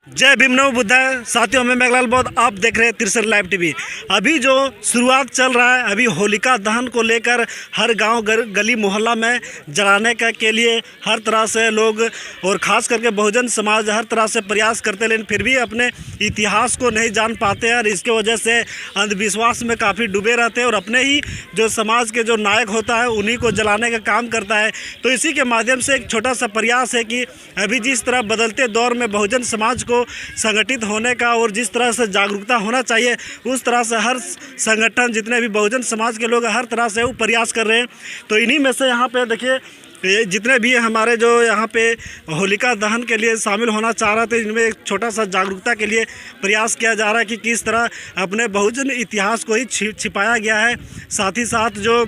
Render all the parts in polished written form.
जय भीम नमो बुद्धाय। साथियों, मैं मेघलाल बौद्ध, आप देख रहे हैं तिरसठ लाइव टीवी। अभी जो शुरुआत चल रहा है, अभी होलिका दहन को लेकर हर गांव गली मोहल्ला में जलाने के लिए हर तरह से लोग और ख़ास करके बहुजन समाज हर तरह से प्रयास करते, लेकिन फिर भी अपने इतिहास को नहीं जान पाते हैं और इसके वजह से अंधविश्वास में काफ़ी डूबे रहते हैं और अपने ही जो समाज के जो नायक होता है उन्हीं को जलाने का काम करता है। तो इसी के माध्यम से एक छोटा सा प्रयास है कि अभी जिस तरह बदलते दौर में बहुजन समाज को संगठित होने का और जिस तरह से जागरूकता होना चाहिए, उस तरह से हर संगठन, जितने भी बहुजन समाज के लोग हर तरह से वो प्रयास कर रहे हैं। तो इन्हीं में से यहाँ पे देखिए, जितने भी हमारे जो यहाँ पे होलिका दहन के लिए शामिल होना चाह रहे थे, इनमें एक छोटा सा जागरूकता के लिए प्रयास किया जा रहा है कि किस तरह अपने बहुजन इतिहास को ही छिपाया गया है। साथ ही साथ जो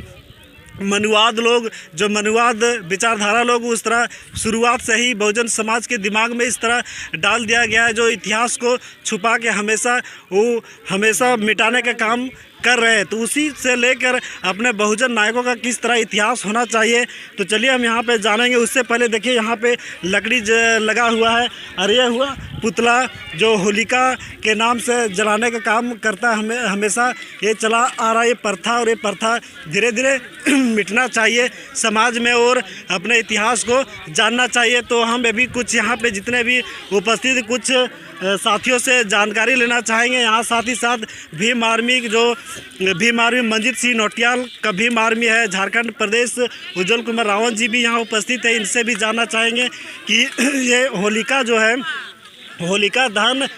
मनुवाद लोग, जो मनुवाद विचारधारा लोग, उस तरह शुरुआत से ही बहुजन समाज के दिमाग में इस तरह डाल दिया गया है, जो इतिहास को छुपा के हमेशा मिटाने का काम कर रहे हैं। तो उसी से लेकर अपने बहुजन नायकों का किस तरह इतिहास होना चाहिए, तो चलिए हम यहाँ पे जानेंगे। उससे पहले देखिए, यहाँ पे लकड़ी लगा हुआ है और ये हुआ पुतला जो होलिका के नाम से जलाने का काम करता है। हमेशा ये चला आ रहा है ये प्रथा, और ये प्रथा धीरे धीरे मिटना चाहिए समाज में और अपने इतिहास को जानना चाहिए। तो हम अभी कुछ यहाँ पे जितने भी उपस्थित कुछ साथियों से जानकारी लेना चाहेंगे। यहाँ साथ ही साथ भीम आर्मी मंजीत सिंह नौटियाल का भीम आर्मी है, झारखंड प्रदेश उज्जवल कुमार रावण जी भी यहाँ उपस्थित है। इनसे भी जानना चाहेंगे कि ये होलिका जो है, होलिका दहन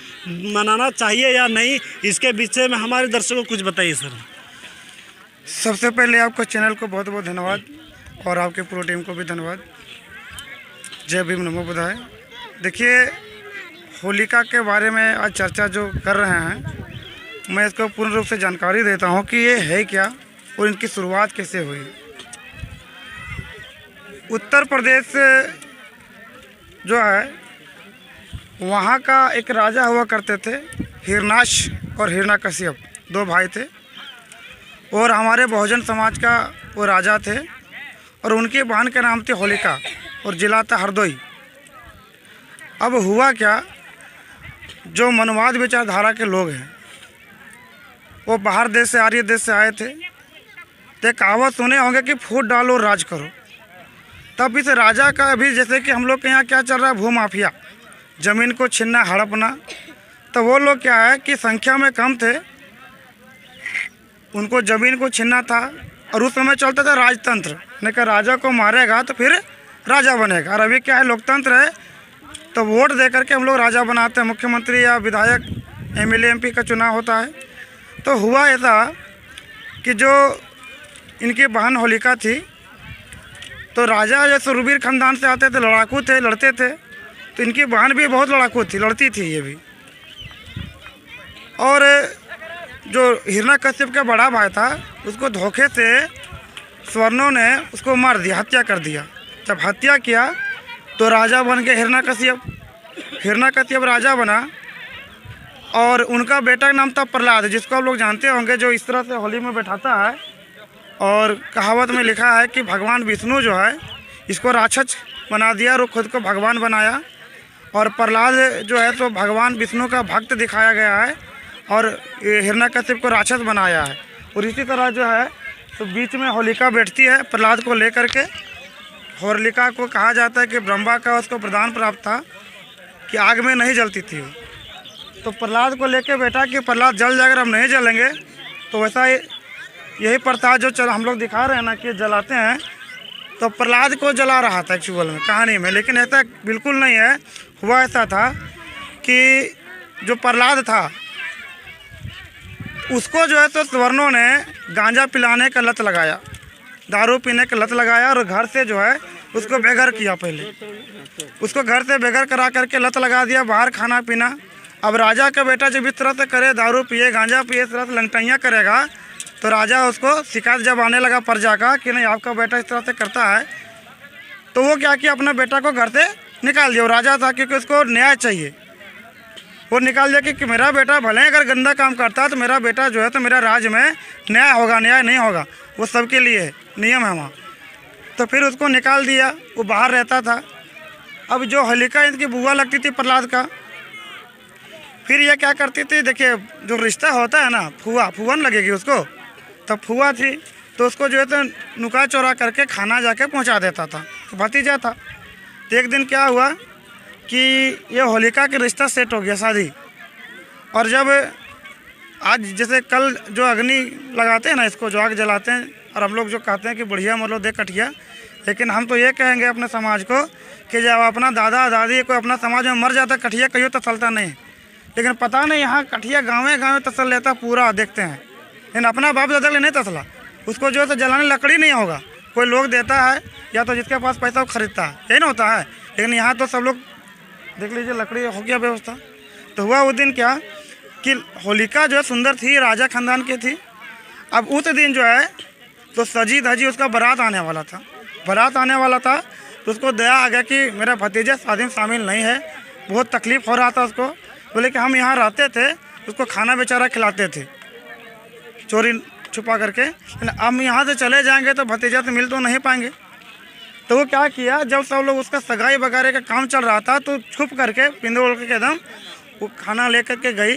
मनाना चाहिए या नहीं, इसके विषय में हमारे दर्शकों को कुछ बताइए सर। सबसे पहले आपको चैनल को बहुत बहुत धन्यवाद और आपके पूरी टीम को भी धन्यवाद। जय भीम नमो बुद्धाय। देखिए, होलिका के बारे में आज चर्चा जो कर रहे हैं, मैं इसको पूर्ण रूप से जानकारी देता हूं कि ये है क्या और इनकी शुरुआत कैसे हुई। उत्तर प्रदेश जो है, वहाँ का एक राजा हुआ करते थे, हिरणाक्ष और हिरण्यकश्यप, दो भाई थे और हमारे बहुजन समाज का वो राजा थे और उनकी बहन का नाम थी होलिका और जिला था हरदोई। अब हुआ क्या, जो मनुवाद विचारधारा के लोग हैं वो बाहर देश से, आर्य देश से आए थे। तो कहावत सुने होंगे कि फूट डालो राज करो। तब इस राजा का अभी जैसे कि हम लोग के यहाँ क्या चल रहा है, भूमाफिया, ज़मीन को छीनना, हड़पना। तो वो लोग क्या है कि संख्या में कम थे, उनको ज़मीन को छीनना था और उस समय चलता था राजतंत्र, नहीं कि राजा को मारेगा तो फिर राजा बनेगा। और अभी क्या है, लोकतंत्र है, तो वोट दे करके हम लोग राजा बनाते हैं, मुख्यमंत्री या विधायक, एमएलए एमपी का चुनाव होता है। तो हुआ ऐसा कि जो इनकी बहन होलिका थी, तो राजा जो सुरवीर खानदान से आते थे, लड़ाकू थे, लड़ते थे, तो इनकी बहन भी बहुत लड़ाकू थी, लड़ती थी ये भी। और जो हिरण्यकश्यप का बड़ा भाई था, उसको धोखे से स्वर्णों ने उसको मार दिया, हत्या कर दिया। जब हत्या किया तो राजा बन गया हिरण्यकश्यप। हिरण्यकश्यप राजा बना और उनका बेटा का नाम था प्रहलाद, जिसको आप लोग जानते होंगे, जो इस तरह से होली में बैठाता है। और कहावत में लिखा है कि भगवान विष्णु जो है, इसको राक्षस बना दिया और खुद को भगवान बनाया। और प्रहलाद जो है तो भगवान विष्णु का भक्त दिखाया गया है और हिरण्यकश्यप को राक्षस बनाया है। और इसी तरह जो है तो बीच में होलिका बैठती है प्रहलाद को लेकर के। होलिका को कहा जाता है कि ब्रह्मा का उसको वरदान प्राप्त था कि आग में नहीं जलती थी। तो प्रहलाद को लेके बैठा कि प्रहलाद जल जाकर हम नहीं जलेंगे। तो वैसा यही प्रथा जो हम लोग दिखा रहे हैं ना कि जलाते हैं, तो प्रहलाद को जला रहा था एक्चुअल में कहानी में, लेकिन ऐसा बिल्कुल नहीं है। हुआ ऐसा था कि जो प्रहलाद था उसको जो है तो स्वर्णों ने गांजा पिलाने का लत लगाया, दारू पीने का लत लगाया और घर से जो है उसको बेघर किया। पहले उसको घर से बेघर करा करके लत लगा दिया, बाहर खाना पीना। अब राजा का बेटा जब इस तरह से करे, दारू पिए, गांजा पिए, इस तरह से लंगटैयाँ करेगा, तो राजा उसको शिकायत जब आने लगा प्रजा का कि नहीं आपका बेटा इस तरह से करता है, तो वो क्या किया, अपना बेटा को घर से निकाल दिया। वो राजा था क्योंकि उसको न्याय चाहिए, वो निकाल दिया कि मेरा बेटा भले अगर गंदा काम करता है तो मेरा बेटा जो है तो मेरा राज्य में न्याय होगा, न्याय नहीं होगा, वो सबके लिए है, नियम है वहाँ। तो फिर उसको निकाल दिया, वो बाहर रहता था। अब जो होलिका इनकी बुआ लगती थी प्रहलाद का, फिर ये क्या करती थी, देखिए जो रिश्ता होता है ना, फूहन लगेगी उसको, तब फूआ थी तो उसको जो है तो नुका चोरा करके खाना जाके पहुंचा देता था, तो भतीजा था। तो एक दिन क्या हुआ कि ये होलिका के रिश्ता सेट हो गया, शादी। और जब आज जैसे कल जो अग्नि लगाते हैं ना, इसको जो आग जलाते हैं, और हम लोग जो कहते हैं कि बढ़िया मतलब दे कटिया, लेकिन हम तो ये कहेंगे अपने समाज को कि जब अपना दादा दादी कोई अपना समाज में मर जाता, कठिया कहियो तसलता नहीं, लेकिन पता नहीं यहाँ कठिया गाँव तसल लेता पूरा, देखते हैं। लेकिन अपना बाप दादा के नहीं तसला, उसको जो है तो जलाने लकड़ी नहीं होगा, कोई लोग देता है या तो जिसके पास पैसा वो खरीदता है, यही ना होता है। लेकिन यहाँ तो सब लोग देख लीजिए लकड़ी हो गया व्यवस्था। तो हुआ उस दिन क्या कि होलिका जो है सुंदर थी, राजा खानदान की थी। अब उस दिन जो है तो सजी धजी उसका बारात आने वाला था, तो उसको दया आ गया कि मेरा भतीजा शादी में शामिल नहीं है, बहुत तकलीफ़ हो रहा था उसको। बोले कि हम यहाँ रहते थे, उसको खाना बेचारा खिलाते थे चोरी छुपा करके, लेकिन अब यहाँ से चले जाएंगे तो भतीजा तो मिल तो नहीं पाएंगे। तो वो क्या किया, जब सब लोग उसका सगाई वगैरह का काम चल रहा था, तो छुप करके पिंदोल के एकदम वो खाना ले करके गई।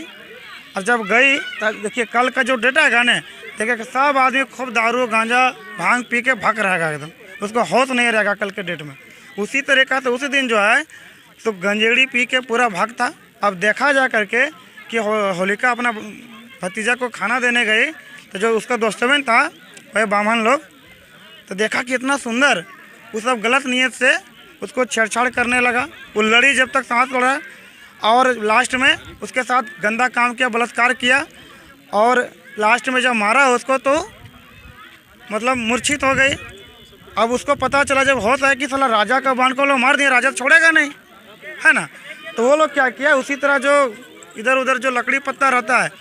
और जब गई तो देखिए कल का जो डेटा है ना, देखिए कि सब आदमी खूब दारू गांजा भांग पी के भाग रहेगा, एकदम उसको होश नहीं रहेगा कल के डेट में। उसी तरीका से उसी दिन जो है तो गंजेड़ी पी के पूरा भागता। अब देखा जा करके कि होलिका अपना भतीजा को खाना देने गई, तो जो उसका दोस्तवन था वह बामन लोग, तो देखा कि इतना सुंदर, वो सब गलत नीयत से उसको छेड़छाड़ करने लगा। वो लड़ी जब तक सांस लड़ा, और लास्ट में उसके साथ गंदा काम किया, बलात्कार किया, और लास्ट में जब मारा उसको तो मतलब मूर्छित हो गई। अब उसको पता चला जब होता है कि साला राजा का बाण को लोग मार दिए, राजा छोड़ेगा नहीं, है ना। तो वो लोग क्या किया, उसी तरह जो इधर उधर जो लकड़ी पत्ता रहता है,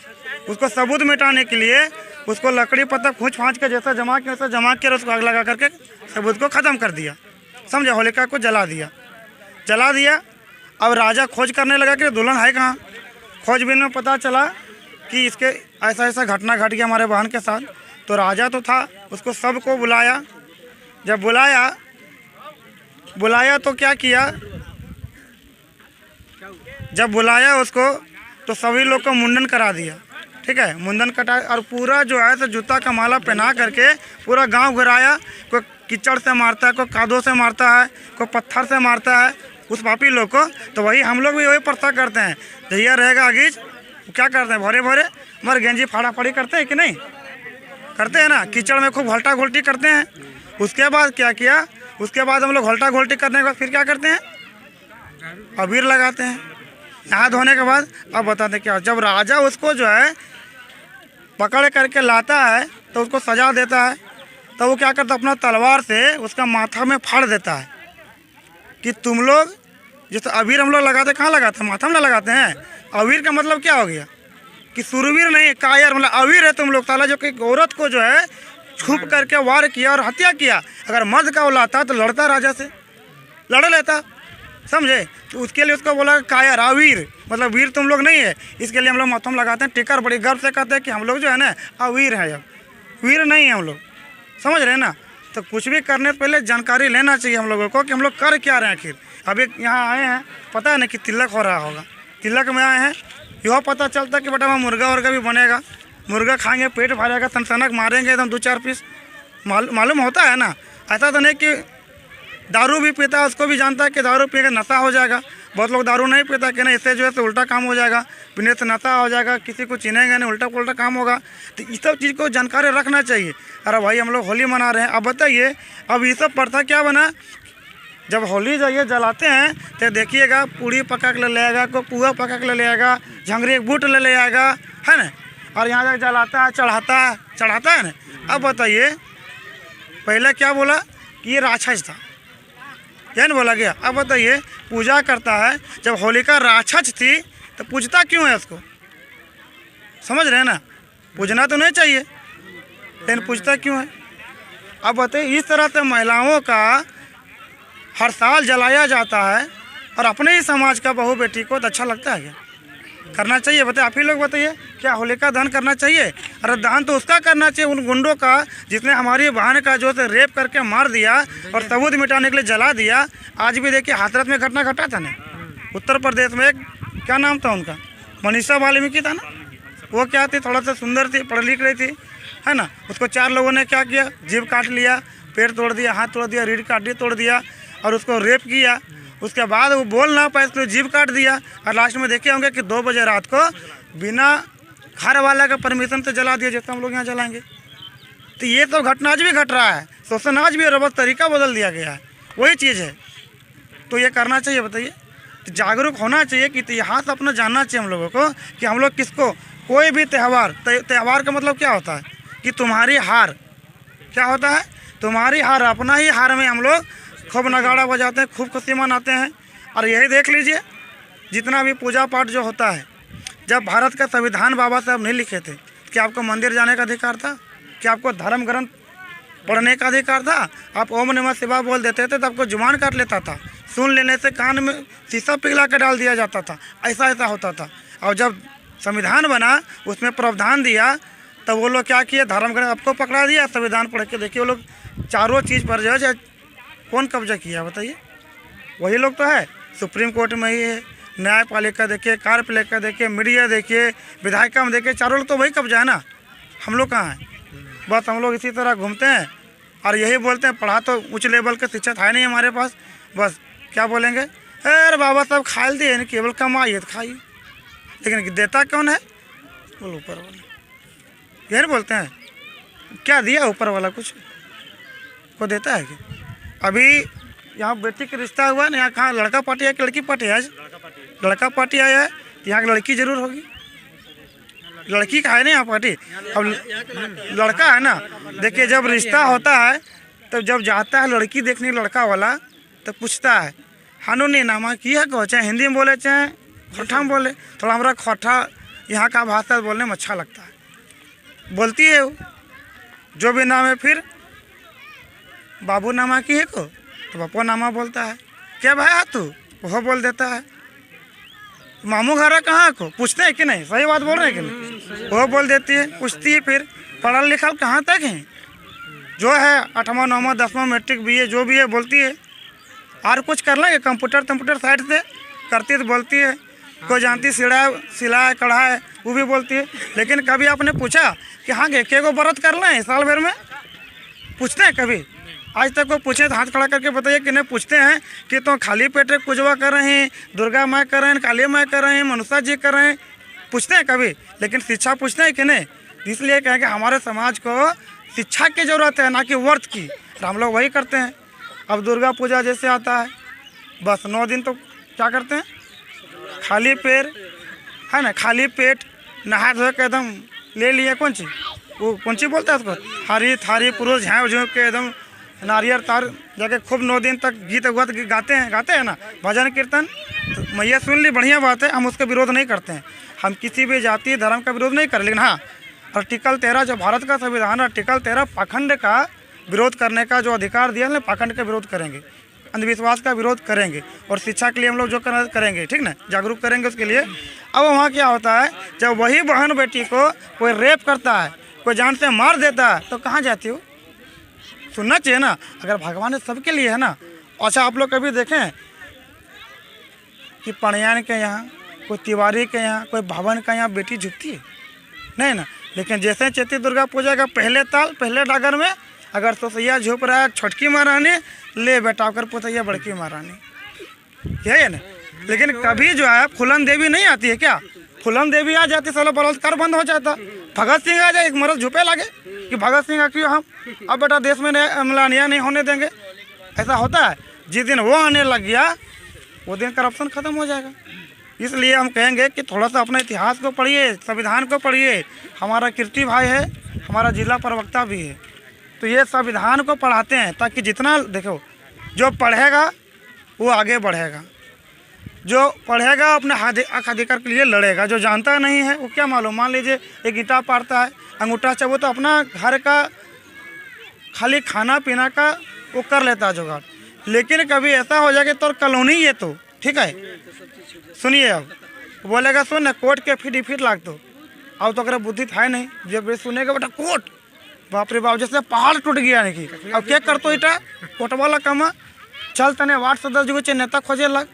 उसको सबूत मिटाने के लिए उसको लकड़ी पत्ता खूंच फाँच के जैसा जमा के वैसा जमा के उसको आग लगा करके सबूत को ख़त्म कर दिया, समझे। होलिका को जला दिया। अब राजा खोज करने लगा कि दुल्हन है कहाँ। खोजबीन में पता चला कि इसके ऐसा ऐसा घटना घट गया हमारे बहन के साथ। तो राजा तो था, उसको सबको बुलाया। जब बुलाया तो क्या किया, जब बुलाया उसको तो सभी लोग को मुंडन करा दिया, ठीक है, मुंडन कटा, और पूरा जो है तो जूता का माला पहना करके पूरा गांव घुराया। कोई कीचड़ से मारता है, कोई कादों से मारता है, कोई पत्थर से मारता है उस पापी लोग को। तो वही हम लोग भी वही प्रथा करते हैं, जहिया रहेगा आगीज क्या करते हैं, भोरे मर गेंजी फाड़ा फाड़ी करते हैं कि नहीं करते हैं ना, कीचड़ में खूब घोल्टा घोल्टी करते हैं। उसके बाद क्या किया, उसके बाद हम लोग घोल्टा घोल्टी करने के बाद फिर क्या करते हैं, अबीर लगाते हैं। नहा धोने के बाद अब बताते क्या, जब राजा उसको जो है पकड़ करके लाता है तो उसको सजा देता है, तो वो क्या करता है, अपना तलवार से उसका माथा में फाड़ देता है कि तुम लोग जैसे अबीर हम लोग लगाते, कहाँ लगाते हैं, माथा में लगाते हैं। अबीर का मतलब क्या हो गया कि सुरवीर नहीं, कायर, मतलब अबीर है तुम लोग। साला जो कि औरत को जो है छुप करके वार किया और हत्या किया, अगर मर्द का वो लाता तो लड़ता, राजा से लड़ लेता, समझे। तो उसके लिए उसको बोला कायर, अवीर, मतलब वीर तुम लोग नहीं है, इसके लिए हम लोग माथम लगाते हैं, टिकर बड़ी गर्व से कहते हैं कि हम लोग जो है ना अवीर हैं, अब वीर नहीं है हम लोग, समझ रहे हैं ना। तो कुछ भी करने से पहले जानकारी लेना चाहिए हम लोगों को कि हम लोग कर क्या रहे हैं। आखिर अभी यहाँ आए हैं, पता है ना कि तिलक हो रहा होगा, तिलक में आए हैं, यह पता चलता कि बेटा वहाँ मुर्गा भी बनेगा, मुर्गा खाएंगे, पेट भरेगा, सनसनक मारेंगे एकदम 2-4 पीस, मालूम होता है ना। ऐसा तो नहीं कि दारू भी पीता है, उसको भी जानता है कि दारू पी के नशा हो जाएगा। बहुत लोग दारू नहीं पीता कि नहीं, इससे जो है तो उल्टा काम हो जाएगा, पीने से नशा हो जाएगा, किसी को चिनेगा नहीं, उल्टा काम होगा। तो इस सब चीज़ को जानकारी रखना चाहिए। अरे भाई हम लोग होली मना रहे हैं, अब बताइए अब ये सब प्रथा क्या बना, जब होली जाइए जलाते हैं तो देखिएगा पूड़ी पका के ले आएगा, कोई पुआ पका के ले आएगा, झंगरी एक बूट ले आएगा, है ना, और यहाँ जाकर जलाता है, चढ़ाता है ना। अब बताइए पहले क्या बोला कि ये राक्षस था, क्या नहीं बोला गया। अब बताइए पूजा करता है, जब होलिका राक्षस थी तो पूजता क्यों है उसको, समझ रहे हैं ना। पूजना तो नहीं चाहिए, लेकिन पूजता क्यों है। अब बताइए इस तरह से महिलाओं का हर साल जलाया जाता है, और अपने ही समाज का बहू बेटी को तो अच्छा लगता है क्या, करना चाहिए। बताइए आप ही लोग बताइए, क्या होलिका दहन करना चाहिए। अरे दहन तो उसका करना चाहिए, उन गुंडों का जिसने हमारी बहन का जो है रेप करके मार दिया और सबूत मिटाने के लिए जला दिया। आज भी देखिए हाथरस में घटना घटा था ना, उत्तर प्रदेश में, क्या नाम था उनका, मनीषा वाल्मीकि था ना, वो क्या थी, थोड़ा सा सुंदर थी, पढ़ लिख रही थी, है ना। उसको 4 लोगों ने क्या किया, जीभ काट लिया, पैर तोड़ दिया, हाथ तोड़ दिया, रीढ़ काट दी, तोड़ दिया और उसको रेप किया। उसके बाद वो बोल ना पाए तो जीभ काट दिया और लास्ट में देखे होंगे कि 2 बजे रात को बिना घर वाला का परमिशन से जला दिया, जैसे हम लोग यहाँ जलाएंगे। तो ये तो घटना आज भी घट रहा है, शोषण आज भी, और बस तरीका बदल दिया गया है, वही चीज़ है। तो ये करना चाहिए, बताइए, तो जागरूक होना चाहिए कि इतिहास अपना जानना चाहिए हम लोगों को कि हम लोग किसको, कोई भी त्यौहार का मतलब क्या होता है कि तुम्हारी हार, क्या होता है, तुम्हारी हार, अपना ही हार में हम लोग खूब नगाड़ा बजाते हैं, खूब खुशी मनाते हैं। और यही देख लीजिए, जितना भी पूजा पाठ जो होता है, जब भारत का संविधान बाबा साहब नहीं लिखे थे कि आपको मंदिर जाने का अधिकार था, कि आपको धर्म ग्रंथ पढ़ने का अधिकार था, आप ओम नमः शिवाय बोल देते थे तो आपको जुबान काट लेता था, सुन लेने से कान में शीशा पिघला कर डाल दिया जाता था, ऐसा होता था। और जब संविधान बना, उसमें प्रावधान दिया, तब वो लोग क्या किए, धर्म ग्रंथ आपको पकड़ा दिया। संविधान पढ़ के देखिए, वो लोग चारों चीज़ पर जो है कौन कब्जा किया, बताइए, वही लोग तो है। सुप्रीम कोर्ट में ही है, न्यायपालिका देखिए, कार्यपालिका देखिए, मीडिया देखिए, विधायिका में देखिए, चारों लोग तो वही कब्जा है ना। हम लोग कहाँ हैं, बस हम लोग इसी तरह घूमते हैं और यही बोलते हैं, पढ़ा तो उच्च लेवल का शिक्षा था नहीं हमारे पास, बस क्या बोलेंगे, अरे बाबा साहब खाल दिए नहीं, केवल कमाइए तो खाइए, लेकिन देता कौन है, बोलो ऊपर वाला। यही बोलते हैं, क्या दिया ऊपर वाला, कुछ को देता है क्या। अभी यहाँ बेटी का रिश्ता हुआ ना, यहाँ कहाँ लड़का पार्टी है कि लड़की पार्टी है, आज लड़का पार्टी आया है, यहाँ की लड़की जरूर होगी, लड़की का है ना यहाँ पार्टी, अब लड़का है ना। देखिए, जब रिश्ता होता है तब जब जाता है लड़की देखने लड़का वाला, तो पूछता है हानूनी नामा की है को, चाहे हिंदी में बोले चाहे खोठा में बोले, थोड़ा हमारा खोठा यहाँ का भाषा बोलने में अच्छा लगता है, बोलती है वो, जो भी नाम है, फिर बाबू नामा की है को तो बापो नामा बोलता है, क्या भाई है तू, वो बोल देता है, मामू घर कहाँ को पूछते हैं कि नहीं, सही बात बोल रहे हैं कि नहीं, वो बोल देती है, पूछती है, फिर पढ़ा लिखा कहाँ तक है, जो है 8वां 9वां 10वां मैट्रिक BA जो भी है, बोलती है। और कुछ कर लेंगे, कंप्यूटर साइड से करती है तो बोलती है, कोई जानती सिलाई कढ़ाई वो भी बोलती है। लेकिन कभी आपने पूछा कि हाँ के को व्रत कर लें साल भर में, पूछते हैं कभी, आज तक वो पूछे तो हाथ खड़ा करके बताइए कि नहीं पूछते हैं कि तो खाली पेट पूजवा कर रहे हैं, दुर्गा माँ कर रहे हैं, काली माँ कर रहे हैं, मनुष्य जी कर रहे हैं, पूछते हैं कभी। लेकिन शिक्षा पूछते हैं कि नहीं, इसलिए कहें कि हमारे समाज को शिक्षा की ज़रूरत है, ना कि व्रत की, तो हम लोग वही करते हैं। अब दुर्गा पूजा जैसे आता है, बस 9 दिन तो क्या करते हैं, खाली पैर, है ना, खाली पेट नहा धो के एकदम ले लिए, कौन सी वो कौन सी बोलता है उसको, थारी थारी पुरुष झाँप झोंक के एकदम नारियल तार जाके खूब 9 दिन तक गीत वत गाते हैं ना, भजन कीर्तन। तो मैया सुन ली, बढ़िया बात है, हम उसका विरोध नहीं करते हैं, हम किसी भी जाति धर्म का विरोध नहीं करें। लेकिन हाँ, आर्टिकल 13 जो भारत का संविधान, आर्टिकल 13 पाखंड का विरोध करने का जो अधिकार दिया है, पाखंड का विरोध करेंगे, अंधविश्वास का विरोध करेंगे, और शिक्षा के लिए हम लोग जो करना करेंगे, ठीक ना, जागरूक करेंगे उसके लिए। अब वहाँ क्या होता है, जब वही बहन बेटी को कोई रेप करता है, कोई जान से मार देता है, तो कहाँ जाती हो, सुनना चाहिए ना। अगर भगवान सबके लिए है ना। अच्छा, आप लोग कभी देखें कि पणयान के यहाँ, कोई तिवारी के यहाँ, कोई भवन का यहाँ बेटी झुकती है, नहीं ना। लेकिन जैसे चैती दुर्गा पूजा का पहले ताल पहले डागर में अगर सोसैया झुप रहा है, छोटकी महारानी ले बेटा कर पोतैया बड़की महारानी, यही है ना। लेकिन कभी जो है फूलन देवी नहीं आती है क्या, फूलन देवी आ जाती, साला बलात्कार बंद हो जाता। भगत सिंह आ जाए, एक मर्द झुपे लगे कि भगत सिंह क्यों हम अब बेटा देश में मिलानिया नहीं होने देंगे, ऐसा होता है। जिस दिन वो आने लग गया, वो दिन करप्शन ख़त्म हो जाएगा। इसलिए हम कहेंगे कि थोड़ा सा अपने इतिहास को पढ़िए, संविधान को पढ़िए। हमारा कीर्ति भाई है, हमारा जिला प्रवक्ता भी है, तो ये संविधान को पढ़ाते हैं ताकि जितना देखो, जो पढ़ेगा वो आगे बढ़ेगा, जो पढ़ेगा अपने हक अधिकार के लिए लड़ेगा। जो जानता नहीं है वो क्या मालूम, मान लीजिए एक ईंटा पारता है, अंगूठा से, वो तो अपना घर का खाली खाना पीना का वो कर लेता है जुगाड़। लेकिन कभी ऐसा हो जाए कि तो कॉलोनी ये तो ठीक है, सुनिए, अब बोलेगा सुन ना कोर्ट के फिट लाग दो, अब तो अगर बुद्धि था नहीं, जब सुनेगा बेटा कोर्ट, बाप रे बाप, जैसे पहाड़ टूट गया नहीं कि अब क्या करतो इटा कोर्ट वाला कमा, चल तने वार्ड सदस्य जो नेता खोजे लग।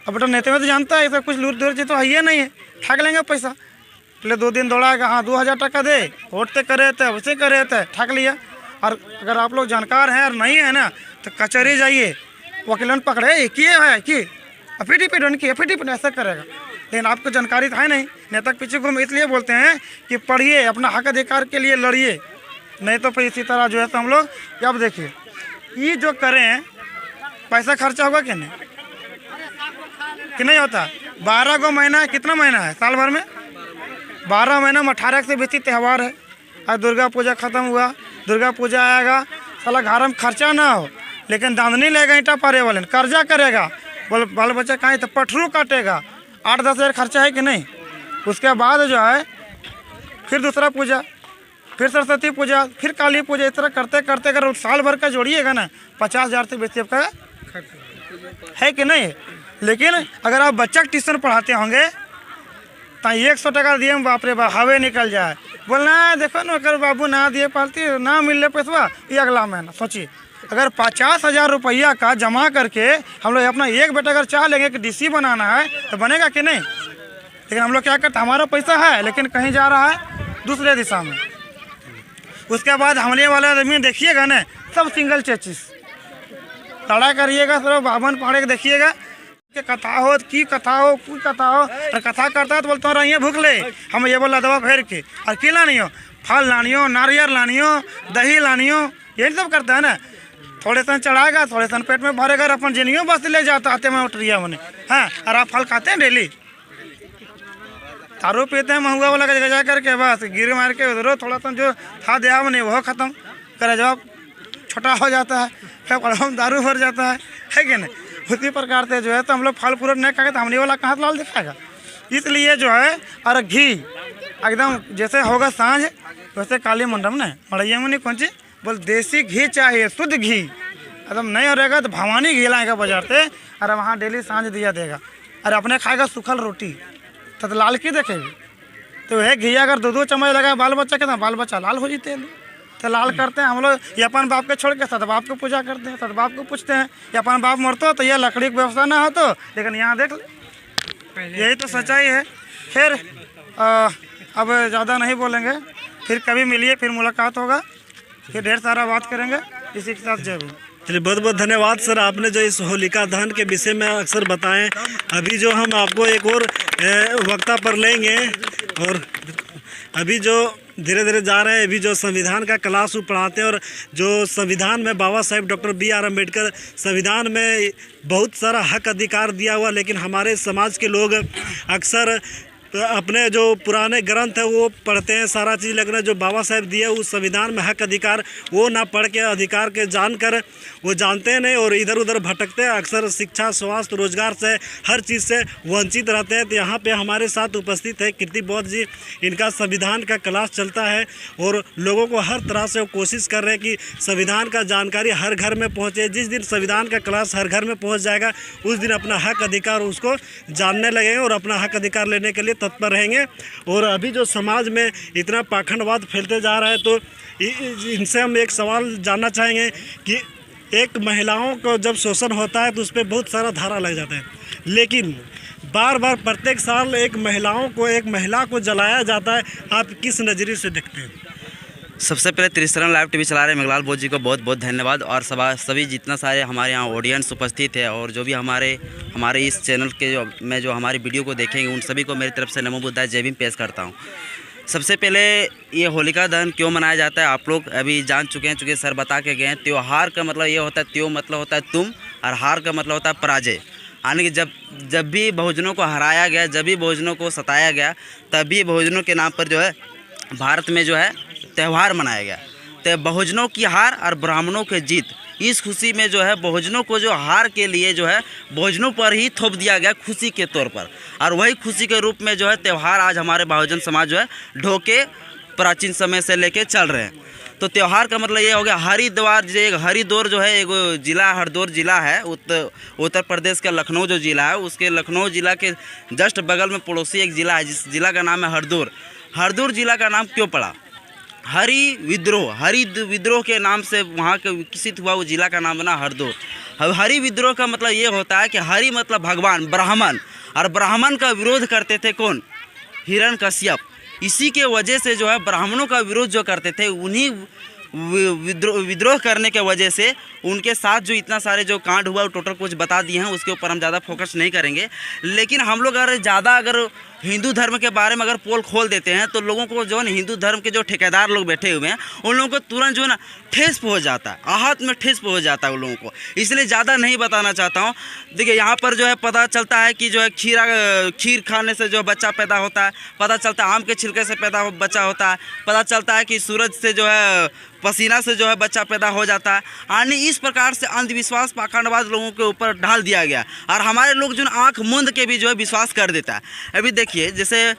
अब बेटा नेता में तो जानता है ऐसा कुछ लूट दूर तो है नहीं है, ठग लेंगे पैसा। पहले 2 दिन दौड़ाएगा, हाँ 2000 टका दे, वोटते करे थे वैसे करे थे, ठग लिया। और अगर आप लोग जानकार हैं और नहीं है ना तो कचहरी जाइए, वकीलन पकड़े किए है कि एफिडेविट उनकी एफिडेविट ऐसा करेगा। लेकिन आपको जानकारी तो है नहीं, नेता के पीछे घूम। इसलिए बोलते हैं कि पढ़िए, अपना हक अधिकार के लिए लड़िए, नहीं तो फिर इसी तरह जो है तो हम लोग अब देखिए ये जो करें पैसा खर्चा होगा कि नहीं, कि नहीं होता। 12 गो महीना, कितना महीना है साल भर में, 12 महीना में 18 से बेसी त्यौहार है। आज दुर्गा पूजा ख़त्म हुआ, दुर्गा पूजा आएगा, साला घर में खर्चा ना हो, लेकिन दांदनी लेगा ईंटा पारे वाले, कर्जा करेगा, बोल बाल बच्चा कहीं तो पटरू काटेगा, 8-10 हज़ार खर्चा है कि नहीं। उसके बाद जो है फिर दूसरा पूजा, फिर सरस्वती पूजा, फिर काली पूजा, इस तरह करते करते अगर साल भर का जोड़िएगा ना 50,000 से बेसी आपका है कि नहीं। लेकिन अगर आप बच्चा के ट्यूशन पढ़ाते होंगे तो 100 टका दिए बाप रे बाप हवे निकल जाए, बोलना देखो ना अगर बाबू ना दिए पालती ना मिल रहे पैसा, ये अगला महीना सोचिए। अगर 50,000 रुपया का जमा करके हम लोग अपना एक बेटा अगर चाह लेंगे कि डीसी बनाना है तो बनेगा कि नहीं। लेकिन हम लोग क्या करते हैं, हमारा पैसा है लेकिन कहीं जा रहा है दूसरे दिशा में। उसके बाद हमले वाला आदमी देखिएगा ना सब सिंगल चेचिस लड़ा करिएगा, सब बावन पहाड़े देखिएगा कि कथा हो की कथा हो कोई कथा हो, और कथा करता है तो बोलते हो रहिए भूख ले, हम ये बोला दवा फेर के और की लानी हो, फल लानी हो, नारियल लानी हो, दही लानी हो, यही सब करता है ना। थोड़े सन चढ़ाएगा, थोड़े सन पेट में भरेगा, अपन जिनियों बस ले जाता आते में उठरिया मैंने। हाँ, और आप फल खाते हैं डेली, दारू पीते हैं महुआ वाला गजा करके, बस गिर मार के उधरो थोड़ा सा जो था दिया मैंने वह ख़त्म करे, जब छोटा हो जाता है फिर दारू भर जाता है कि नहीं। उसी प्रकार से जो है तो हम लोग फल फ्रूट नहीं खाएंगे तो हमने वाला कहाँ लाल दिखाएगा। इसलिए जो है और घी एकदम जैसे होगा सांझ वैसे काली मंडप ने मड़ैया में नहीं कौन चीज बोल देसी घी चाहिए, शुद्ध घी एकदम नहीं हो रहेगा तो भवानी घी लाएगा बाजार से और वहाँ डेली सांझ दिया देगा। और अपने खाएगा सूखल रोटी तो लाल की देखेगी। तो वह घी अगर 2-2 चम्मच लगा बाल बच्चा के, बाल बच्चा लाल हो जाते हैं। तो लाल करते हैं हम लोग, ये अपन बाप के छोड़ के सत बाप को पूजा करते हैं, सत बाप को पूछते हैं। या अपन बाप मरतो तो यह लकड़ी की व्यवस्था ना हो तो, लेकिन यहाँ देख ले यही तो सच्चाई है। फिर अब ज़्यादा नहीं बोलेंगे, फिर कभी मिलिए, फिर मुलाकात होगा, फिर ढेर सारा बात करेंगे। इसी के साथ जय हो। चलिए बहुत बहुत धन्यवाद सर, आपने जो इस होलिका दहन के विषय में अक्सर बताएं। अभी जो हम आपको एक और वक्ता पर लेंगे, और अभी जो धीरे धीरे जा रहे हैं, अभी जो संविधान का क्लास वो पढ़ाते हैं, और जो संविधान में बाबा साहेब डॉक्टर B.R. अम्बेडकर संविधान में बहुत सारा हक अधिकार दिया हुआ, लेकिन हमारे समाज के लोग अक्सर अपने जो पुराने ग्रंथ है वो पढ़ते हैं सारा चीज़, लेकिन जो बाबा साहेब दिए उस संविधान में हक अधिकार वो ना पढ़ के अधिकार के जानकर वो जानते नहीं और इधर उधर भटकते हैं। अक्सर शिक्षा, स्वास्थ्य, रोजगार से हर चीज़ से वंचित रहते हैं। तो यहाँ पे हमारे साथ उपस्थित है कीर्ति बौद्ध जी, इनका संविधान का क्लास चलता है और लोगों को हर तरह से वो कोशिश कर रहे हैं कि संविधान का जानकारी हर घर में पहुँचे। जिस दिन संविधान का क्लास हर घर में पहुँच जाएगा उस दिन अपना हक अधिकार उसको जानने लगेंगे और अपना हक अधिकार लेने के लिए तत्पर रहेंगे। और अभी जो समाज में इतना पाखंडवाद फैलते जा रहा है, तो इनसे हम एक सवाल जानना चाहेंगे कि एक महिलाओं को जब शोषण होता है तो उस पर बहुत सारा धारा लग जाता है, लेकिन बार बार प्रत्येक साल एक महिला को जलाया जाता है। आप किस नज़रिए से देखते हैं? सबसे पहले त्रिशरण लाइव टीवी चला रहे मेघलाल बौद्ध जी को बहुत बहुत धन्यवाद, और सभी जितना सारे हमारे यहाँ ऑडियंस उपस्थित है और जो भी हमारे इस चैनल के जो हमारी वीडियो को देखेंगे उन सभी को मेरी तरफ से नमो बुद्धाय जय भीम पेश करता हूँ। सबसे पहले ये होलिका दहन क्यों मनाया जाता है आप लोग अभी जान चुके हैं, चूँकि सर बता के गए हैं। त्यौहार का मतलब ये होता है, त्यो मतलब होता है तुम, और हार का मतलब होता है पराजय। यानी कि जब भी बहुजनों को हराया गया, जब भी बहुजनों को सताया गया, तभी बहुजनों के नाम पर जो है भारत में जो है त्यौहार मनाया गया। तो बहुजनों की हार और ब्राह्मणों की जीत, इस खुशी में जो है बहुजनों को जो हार के लिए जो है बहुजनों पर ही थोप दिया गया खुशी के तौर पर, और वही खुशी के रूप में जो है त्यौहार आज हमारे बहुजन समाज जो है ढोके प्राचीन समय से लेके चल रहे हैं। तो त्यौहार का मतलब ये हो गया हरिद्वार जो है एक जिला, हरदौर जिला है उत्तर प्रदेश का लखनऊ जो जिला है, उसके लखनऊ जिला के जस्ट बगल में पड़ोसी एक जिला है जिस जिला का नाम है हरदौर। हरदौर जिला का नाम क्यों पड़ा? हरि विद्रोह के नाम से वहाँ के विकसित हुआ वो जिला का नाम बना हरदौर। हरि विद्रोह का मतलब ये होता है कि हरि मतलब भगवान, ब्राह्मण, और ब्राह्मण का विरोध करते थे कौन? हिरण्यकश्यप, इसी के वजह से जो है ब्राह्मणों का विरोध जो करते थे, उन्हीं विद्रोह करने के वजह से उनके साथ जो इतना सारे जो कांड हुआ वो टोटल कुछ बता दिए हैं, उसके ऊपर हम ज़्यादा फोकस नहीं करेंगे। लेकिन हम लोग अगर हिंदू धर्म के बारे में अगर पोल खोल देते हैं तो लोगों को जो है हिंदू धर्म के जो ठेकेदार लोग बैठे हुए हैं उन लोगों को तुरंत जो है ना ठेस पहुंच जाता है, आहत में ठेस पहुंच जाता है उन लोगों को, इसलिए ज़्यादा नहीं बताना चाहता हूं। देखिए यहाँ पर जो है पता चलता है कि जो है खीर खाने से जो बच्चा पैदा होता है, पता चलता है आम के छिलके से बच्चा होता है, पता चलता है कि सूरज से जो है पसीना से जो है बच्चा पैदा हो जाता है। यानी इस प्रकार से अंधविश्वास पाखंडवाद लोगों के ऊपर ढाल दिया गया और हमारे लोग जो आंख मूंद के भी जो है विश्वास कर देता है। अभी देखिए जैसे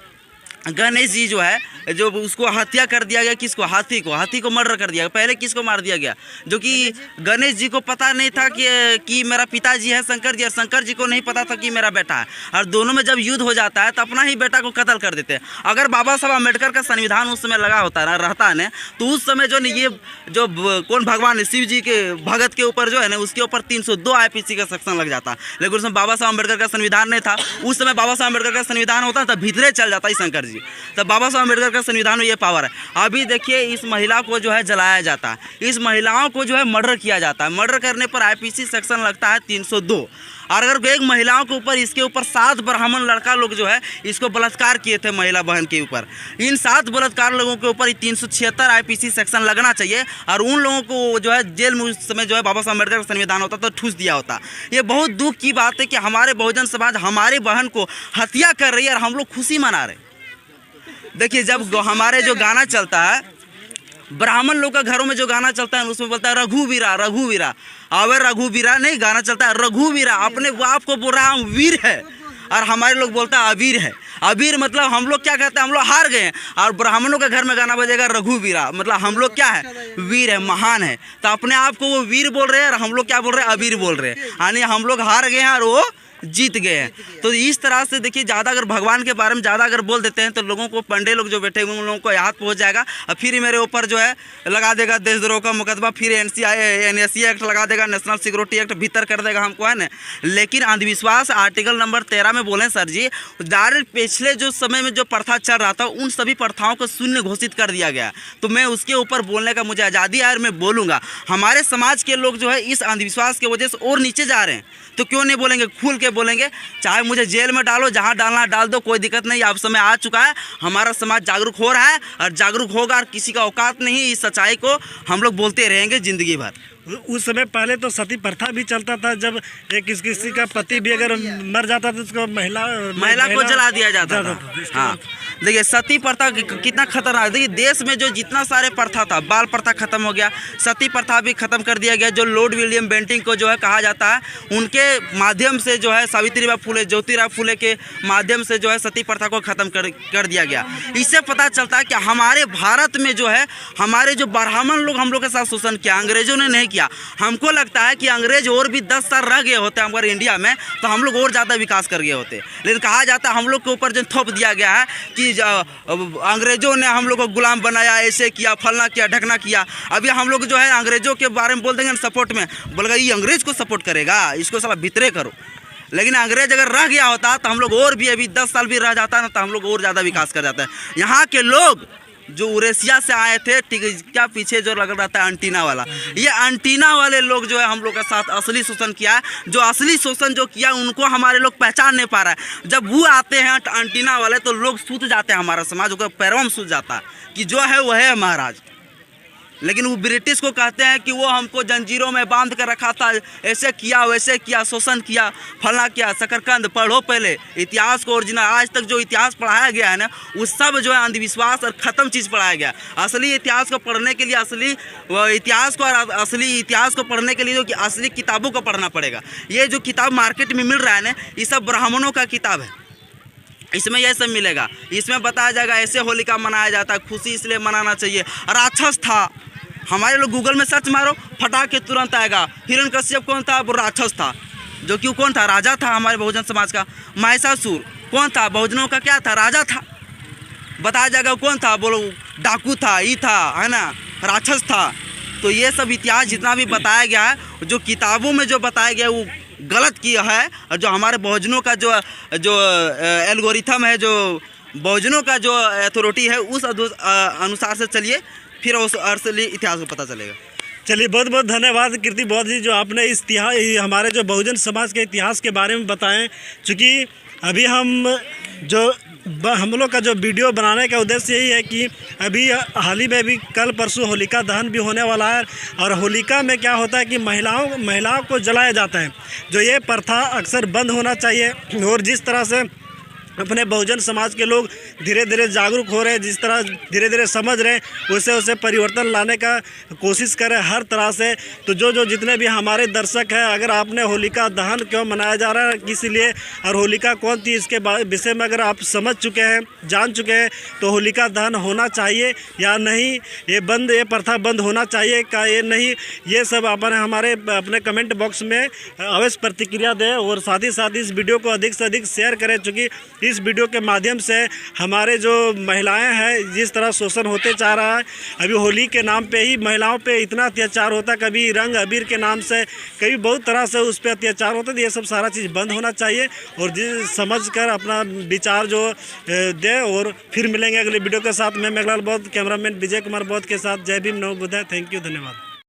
गणेश जी जो है जो उसको हत्या कर दिया गया, किसको? हाथी को मर्डर कर दिया गया। पहले किसको मार दिया गया? जो कि गणेश जी को पता नहीं था कि मेरा पिताजी है शंकर जी, और शंकर जी को नहीं पता था कि मेरा बेटा है, और दोनों में जब युद्ध हो जाता है तो अपना ही बेटा को कत्ल कर देते हैं। अगर बाबा साहब अम्बेडकर का संविधान उस समय लगा होता है रहता है ना, तो उस समय जो ये जो कौन भगवान है शिव जी के भगत के ऊपर जो है ना उसके ऊपर 302 IPC का सेक्शन लग जाता। लेकिन उसमें बाबा साहब अम्बेडकर का संविधान नहीं था। उस समय बाबा साहब अम्बेडकर का संविधान होता तब भीतरे चल जाता है शंकर जी, तब बाबा साहब अम्बेडकर का संविधान में ये पावर है। अभी देखिए इस महिला को जो है जलाया जाता है, इस महिलाओं को जो है मर्डर किया जाता है। मर्डर करने पर IPC सेक्शन लगता है 302। और अगर एक महिलाओं के ऊपर इसके ऊपर 7 ब्राह्मण लड़का लोग जो है इसको बलात्कार किए थे महिला बहन के ऊपर, इन 7 बलात्कार लोगों के ऊपर 376 IPC सेक्शन लगना चाहिए और उन लोगों को जो है जेल में उस समय जो है बाबा साहब अम्बेडकर का संविधान होता तो ठूस दिया होता। ये बहुत दुख की बात है कि हमारे बहुजन समाज हमारे बहन को हत्या कर रही है और हम लोग खुशी मना रहे। देखिए जब हमारे जो गाना चलता है ब्राह्मण लोग का घरों में जो गाना चलता है उसमें बोलता है रघुवीरा रघुवीरा, अवे रघुवीरा नहीं गाना चलता है रघुवीरा, अपने बाप को बोल रहा है हम वीर है, और हमारे लोग बोलता है अवीर है। अवीर मतलब हम लोग क्या कहते हैं, हम लोग हार गए हैं, और ब्राह्मणों के घर में गाना बजेगा रघुवीरा मतलब हम लोग क्या है, वीर है, महान है। तो अपने आप को वो वीर बोल रहे हैं और हम लोग क्या बोल रहे हैं, अवीर बोल रहे हैं, यानी हम लोग हार गए हैं और वो जीत गए हैं। तो इस तरह से देखिए ज़्यादा अगर भगवान के बारे में ज़्यादा अगर बोल देते हैं तो लोगों को पंडे लोग जो बैठे हुए उन लोगों को याद पहुंच जाएगा और फिर मेरे ऊपर जो है लगा देगा देशद्रोह का मुकदमा, फिर NSC एक्ट लगा देगा, नेशनल सिक्योरिटी एक्ट भीतर कर देगा हमको, है ना। लेकिन अंधविश्वास आर्टिकल नंबर 13 में बोले सर जी, डायरेक्ट पिछले जो समय में जो प्रथा चल रहा था उन सभी प्रथाओं को शून्य घोषित कर दिया गया। तो मैं उसके ऊपर बोलने का मुझे आज़ादी है और मैं बोलूँगा। हमारे समाज के लोग जो है इस अंधविश्वास की वजह से और नीचे जा रहे हैं, तो क्यों नहीं बोलेंगे, खुल के बोलेंगे। चाहे मुझे जेल में डालो, जहां डालना डाल दो, कोई दिक्कत नहीं। अब समय आ चुका है, हमारा समाज जागरूक हो रहा है और जागरूक होगा और किसी का औकात नहीं, इस सच्चाई को हम लोग बोलते रहेंगे जिंदगी भर। उस समय पहले तो सती प्रथा भी चलता था, जब एक किसी का पति भी अगर मर जाता था उसको महिला को जला दिया जाता था। हाँ देखिए सती प्रथा कितना खतरनाक है। देखिए देश में जो जितना सारे प्रथा था, बाल प्रथा खत्म हो गया, सती प्रथा भी खत्म कर दिया गया। जो लॉर्ड विलियम बेंटिंग को जो है कहा जाता है, उनके माध्यम से जो है सावित्रीबाई फुले, ज्योतिराव फुले के माध्यम से जो है सती प्रथा को खत्म कर दिया गया। इससे पता चलता है कि हमारे भारत में जो है हमारे जो ब्राह्मण लोग हम लोग के साथ शोषण किया, अंग्रेजों ने नहीं किया। हमको लगता है कि अंग्रेज और भी 10 साल रह गए होते हमारे इंडिया में तो हम लोग और ज़्यादा विकास कर गए होते। लेकिन कहा जाता है हम लोग के ऊपर जो थोप दिया गया है कि अंग्रेजों ने हम लोग को गुलाम बनाया, ऐसे किया, फलना किया, ढकना किया। अभी हम लोग जो है अंग्रेजों के बारे में बोल देंगे सपोर्ट में, बोलेगा ये अंग्रेज को सपोर्ट करेगा, इसको साला भीतरे करो। लेकिन अंग्रेज अगर रह गया होता तो हम लोग और भी अभी 10 साल भी रह जाता ना तो हम लोग और ज़्यादा विकास कर जाता है। यहाँ के लोग जो उरेशिया से आए थे, क्या पीछे जो लग रहा था एंटीना वाला, ये एंटीना वाले लोग जो है हम लोग के साथ असली शोषण किया है। जो असली शोषण जो किया उनको हमारे लोग पहचान नहीं पा रहा है। जब वो आते हैं एंटीना वाले तो लोग सूत जाते हैं, हमारा समाज को पैरों में सूत जाता है कि जो है वह है महाराज। लेकिन वो ब्रिटिश को कहते हैं कि वो हमको जंजीरों में बांध कर रखा था, ऐसे किया वैसे किया, शोषण किया, फलना किया। शकरकंद पढ़ो पहले इतिहास को, ओरिजिनल आज तक जो इतिहास पढ़ाया गया है ना वो सब जो है अंधविश्वास और ख़त्म चीज़ पढ़ाया गया। असली इतिहास को पढ़ने के लिए असली इतिहास को पढ़ने के लिए जो कि असली किताबों को पढ़ना पड़ेगा। ये जो किताब मार्केट में मिल रहा है ना ये सब ब्राह्मणों का किताब है, इसमें यह सब मिलेगा। इसमें बताया जाएगा ऐसे होलिका मनाया जाता है, खुशी इसलिए मनाना चाहिए। राक्षस था, हमारे लोग गूगल में सर्च मारो फटा के तुरंत आएगा। हिरण्यकश्यप कौन था, वो राक्षस था, जो कि कौन था, राजा था हमारे बहुजन समाज का। महिषासुर कौन था, बहुजनों का क्या था, राजा था। बताया जाएगा कौन था, बोलो डाकू था, ये था, है ना, राक्षस था। तो ये सब इतिहास जितना भी बताया गया है, जो किताबों में जो बताया गया वो गलत किया है। और जो हमारे बहुजनों का जो एल्गोरिथम है, जो बहुजनों का जो अथॉरिटी है उस अनुसार से चलिए, फिर उस असली इतिहास को पता चलेगा। चलिए, बहुत बहुत धन्यवाद कीर्ति बौद्ध जी, जो आपने इस हमारे जो बहुजन समाज के इतिहास के बारे में बताएं। चूँकि अभी हम लोग का जो वीडियो बनाने का उद्देश्य यही है कि अभी हाल ही में भी कल परसों होलिका दहन भी होने वाला है, और होलिका में क्या होता है कि महिलाओं को जलाया जाता है। जो ये प्रथा अक्सर बंद होना चाहिए, और जिस तरह से अपने बहुजन समाज के लोग धीरे धीरे जागरूक हो रहे हैं, जिस तरह धीरे धीरे समझ रहे हैं, उसे परिवर्तन लाने का कोशिश करें हर तरह से। तो जो जितने भी हमारे दर्शक हैं, अगर आपने होलिका दहन क्यों मनाया जा रहा है, किस लिए, और होलिका कौन थी, इसके विषय में अगर आप समझ चुके हैं, जान चुके हैं, तो होलिका दहन होना चाहिए या नहीं, ये प्रथा बंद होना चाहिए का ये नहीं, ये सब अपने कमेंट बॉक्स में अवश्य प्रतिक्रिया दें, और साथ ही साथ इस वीडियो को अधिक से अधिक शेयर करें। चूँकि इस वीडियो के माध्यम से हमारे जो महिलाएं हैं, जिस तरह शोषण होते जा रहा है, अभी होली के नाम पे ही महिलाओं पे इतना अत्याचार होता है, कभी रंग अबीर के नाम से, कभी बहुत तरह से उस पर अत्याचार होता है। तो ये सब सारा चीज़ बंद होना चाहिए, और समझ कर अपना विचार जो दे। और फिर मिलेंगे अगले वीडियो के साथ। मैं मेघलाल बौद्ध, कैमरामैन विजय कुमार बौद्ध के साथ। जय भीम, नमो बुद्धाय। थैंक यू, धन्यवाद।